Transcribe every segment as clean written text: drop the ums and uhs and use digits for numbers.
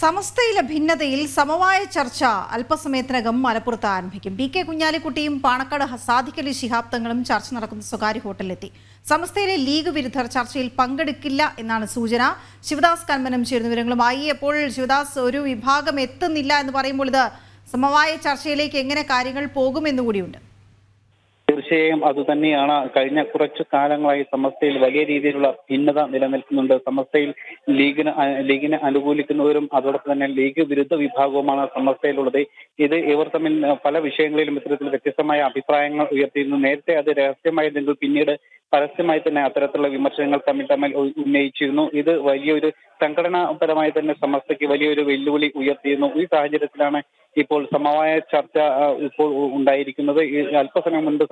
സമസ്തയിലെ ഭിന്നതയിൽ സമവായ ചർച്ച അല്പസമയത്തിനകം മലപ്പുറത്ത് ആരംഭിക്കും. പി കെ കുഞ്ഞാലിക്കുട്ടിയും പാണക്കാട് സാദിഖ് അലി ശിഹാബ് തങ്ങളും ചർച്ച നടക്കുന്ന സ്വകാര്യ ഹോട്ടലിലെത്തി. സമസ്തയിലെ ലീഗ് വിരുദ്ധർ ചർച്ചയിൽ പങ്കെടുക്കില്ല എന്നാണ് സൂചന. ശിവദാസ് കന്മനം ചേരുന്ന വിവരങ്ങളുമായി. അപ്പോൾ ശിവദാസ്, ഒരു വിഭാഗം എത്തുന്നില്ല എന്ന് പറയുമ്പോൾ ഇത് സമവായ ചർച്ചയിലേക്ക് എങ്ങനെ കാര്യങ്ങൾ പോകുമെന്നുകൂടിയുണ്ട്. തീർച്ചയായും അതുതന്നെയാണ്. കഴിഞ്ഞ കുറച്ചു കാലങ്ങളായി സമസ്തയിൽ വലിയ രീതിയിലുള്ള ഭിന്നത നിലനിൽക്കുന്നുണ്ട്. സമസ്തയിൽ ലീഗിനെ അനുകൂലിക്കുന്നവരും അതോടൊപ്പം തന്നെ ലീഗ് വിരുദ്ധ വിഭാഗവുമാണ് സമസ്തയിലുള്ളത്. ഇവർ തമ്മിൽ പല വിഷയങ്ങളിലും ഇത്തരത്തിൽ വ്യത്യസ്തമായ അഭിപ്രായങ്ങൾ ഉയർത്തിയിരുന്നു. നേരത്തെ അത് രഹസ്യമായിരുന്നെങ്കിൽ പിന്നീട് പരസ്യമായി തന്നെ അത്തരത്തിലുള്ള വിമർശനങ്ങൾ തമ്മിൽ ഉന്നയിച്ചിരുന്നു. ഇത് വലിയൊരു സംഘടനാപരമായി തന്നെ സമസ്തയ്ക്ക് വലിയൊരു വെല്ലുവിളി ഉയർത്തിയിരുന്നു. ഈ സാഹചര്യത്തിലാണ് ഇപ്പോൾ സമവായ ചർച്ച ഇപ്പോൾ ഉണ്ടായിരിക്കുന്നത്. അല്പസമയം മുൻപ്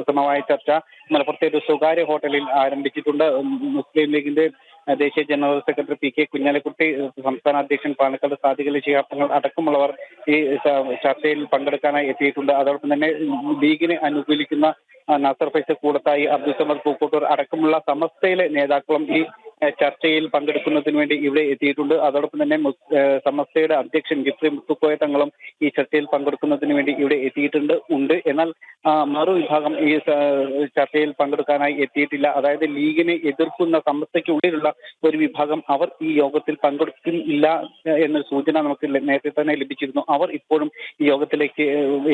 സമവായ ചർച്ച മലപ്പുറത്തെ ഒരു സ്വകാര്യ ഹോട്ടലിൽ ആരംഭിച്ചിട്ടുണ്ട്. മുസ്ലിം ലീഗിന്റെ ദേശീയ general secretary P K Kunhalikutty, സംസ്ഥാന അധ്യക്ഷൻ പാണക്കാട് സാദിഖ് അലി ശിഹാബ് തങ്ങൾ അടക്കമുള്ളവർ ഈ ചർച്ചയിൽ പങ്കെടുക്കാനായി എത്തിയിട്ടുണ്ട്. അതോടൊപ്പം തന്നെ ലീഗിനെ അനുകൂലിക്കുന്ന നാസർ ഫൈസൽ കൂടത്തായി, അബ്ദുൽ സമദ് പൂക്കോട്ടൂർ അടക്കമുള്ള സമസ്തയിലെ നേതാക്കളും ഈ ചർച്ചയിൽ പങ്കെടുക്കുന്നതിന് വേണ്ടി ഇവിടെ എത്തിയിട്ടുണ്ട്. അതോടൊപ്പം തന്നെ സമസ്തയുടെ അധ്യക്ഷൻ ജിഫ്രി മുത്തുക്കോയ തങ്ങളും ഈ ചർച്ചയിൽ പങ്കെടുക്കുന്നതിന് വേണ്ടി ഇവിടെ എത്തിയിട്ടുണ്ട്. എന്നാൽ മറുവിഭാഗം ഈ ചർച്ചയിൽ പങ്കെടുക്കാനായി എത്തിയിട്ടില്ല. അതായത് ലീഗിനെ എതിർക്കുന്ന സമസ്തയ്ക്കുള്ളിലുള്ള ഒരു വിഭാഗം, അവർ ഈ യോഗത്തിൽ പങ്കെടുക്കില്ല എന്നൊരു സൂചന നമുക്ക് നേരത്തെ തന്നെ ലഭിച്ചിരുന്നു. അവർ ഇപ്പോഴും ഈ യോഗത്തിലേക്ക്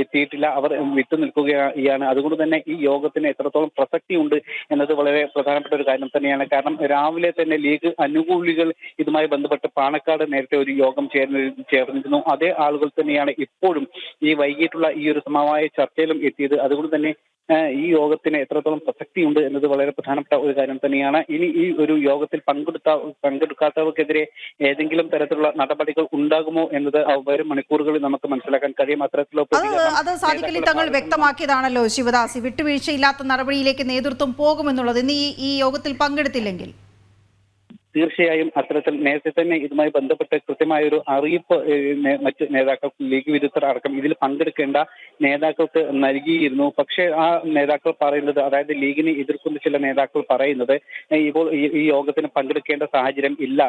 എത്തിയിട്ടില്ല, അവർ വിട്ടുനിൽക്കുകയാണ്. അതുകൊണ്ട് തന്നെ ഈ യോഗത്തിന് എത്രത്തോളം പ്രസക്തി ഉണ്ട് എന്നത് വളരെ പ്രധാനപ്പെട്ട ഒരു കാര്യം തന്നെയാണ്. കാരണം രാവിലെ തന്നെ ലീഗ് അനുകൂലികൾ ഇതുമായി ബന്ധപ്പെട്ട് പാണക്കാട് നേരത്തെ ഒരു യോഗം ചേർന്നിരുന്നു. അതേ ആളുകൾ തന്നെയാണ് ഇപ്പോഴും ഈ വൈകിട്ടുള്ള ഈ ഒരു സമവായ ചർച്ചയിലും എത്തിയത്. അതുകൊണ്ട് തന്നെ ഈ യോഗത്തിന് എത്രത്തോളം പ്രസക്തിയുണ്ട് എന്നത് വളരെ പ്രധാനപ്പെട്ട ഒരു കാര്യം തന്നെയാണ്. ഇനി ഈ ഒരു യോഗത്തിൽ പങ്കെടുക്കാത്തവർക്കെതിരെ ഏതെങ്കിലും തരത്തിലുള്ള നടപടികൾ ഉണ്ടാകുമോ എന്നത് വരും മണിക്കൂറുകളിൽ നമുക്ക് മനസ്സിലാക്കാൻ കഴിയും. അത് സാദിഖ് അലി തങ്ങൾ വ്യക്തമാക്കിയതാണല്ലോ ശിവദാസ്, വിട്ടുവീഴ്ചയില്ലാത്ത നടപടിയിലേക്ക് നേതൃത്വം പോകുമെന്നുള്ളത് ഇന്ന് ഈ യോഗത്തിൽ പങ്കെടുത്തില്ലെങ്കിൽ. തീർച്ചയായും അത്തരത്തിൽ നേരത്തെ തന്നെ ഇതുമായി ബന്ധപ്പെട്ട് കൃത്യമായ ഒരു അറിയിപ്പ് മറ്റ് നേതാക്കൾക്ക്, ലീഗ് വിരുദ്ധർ അടക്കം ഇതിൽ പങ്കെടുക്കേണ്ട നേതാക്കൾക്ക് നൽകിയിരുന്നു. പക്ഷേ ആ നേതാക്കൾ പറയുന്നത്, അതായത് ലീഗിനെ എതിർക്കുന്ന ചില നേതാക്കൾ പറയുന്നത് ഇപ്പോൾ ഈ യോഗത്തിന് പങ്കെടുക്കേണ്ട സാഹചര്യം ഇല്ല.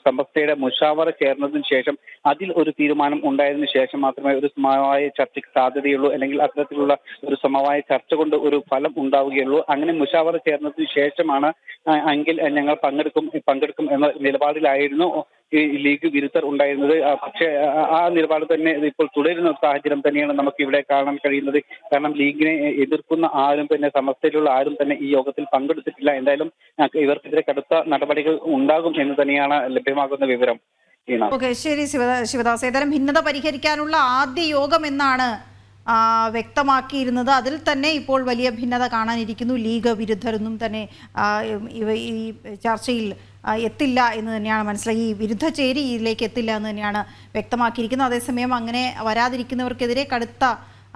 സമസ്തയുടെ മുഷാവറ ചേർന്നതിന് ശേഷം അതിൽ ഒരു തീരുമാനം ഉണ്ടായതിനു ശേഷം മാത്രമേ ഒരു സമവായ ചർച്ചയ്ക്ക് സാധ്യതയുള്ളൂ, അല്ലെങ്കിൽ അത്തരത്തിലുള്ള ഒരു സമവായ ചർച്ച കൊണ്ട് ഒരു ഫലം ഉണ്ടാവുകയുള്ളൂ. അങ്ങനെ മുഷാവറ ചേർന്നതിന് ശേഷമാണ് എങ്കിൽ ഞങ്ങൾ പങ്കെടുക്കും എന്ന നിലപാടിലായിരുന്നു ഈ ലീഗ് വിരുദ്ധർ ഉണ്ടായിരുന്നത്. പക്ഷേ ആ നിലപാട് തന്നെ ഇപ്പോൾ തുടരുന്ന സാഹചര്യം തന്നെയാണ് നമുക്ക് ഇവിടെ കാണാൻ കഴിയുന്നത്. കാരണം ലീഗിനെ എതിർക്കുന്ന ആരും തന്നെ, സമസ്തയിലുള്ള ആരും തന്നെ ഈ യോഗത്തിൽ പങ്കെടുത്തിട്ടില്ല. എന്തായാലും ഇവർക്കെതിരെ കടുത്ത നടപടികൾ ഉണ്ടാകും എന്ന് തന്നെയാണ് ലഭ്യമാകുന്ന വിവരം. ഓക്കെ, ശരി ശിവദാസ്. ഏതായാലും ഭിന്നത പരിഹരിക്കാനുള്ള ആദ്യ യോഗം എന്നാണ് വ്യക്തമാക്കിയിരുന്നത്. അതിൽ തന്നെ ഇപ്പോൾ വലിയ ഭിന്നത കാണാനിരിക്കുന്നു. ലീഗ് വിരുദ്ധരൊന്നും തന്നെ ഈ ചർച്ചയിൽ എത്തില്ല എന്ന് തന്നെയാണ് മനസ്സിലായി. ഈ വിരുദ്ധ ചേരി ഇതിലേക്ക് എത്തില്ല എന്ന് തന്നെയാണ് വ്യക്തമാക്കിയിരിക്കുന്നത്. അതേസമയം അങ്ങനെ വരാതിരിക്കുന്നവർക്കെതിരെ കടുത്ത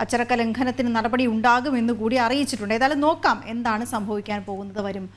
അച്ചടക്ക ലംഘനത്തിന് നടപടി ഉണ്ടാകുമെന്ന് കൂടി അറിയിച്ചിട്ടുണ്ട്. ഏതായാലും നോക്കാം എന്താണ് സംഭവിക്കാൻ പോകുന്നത് വരും.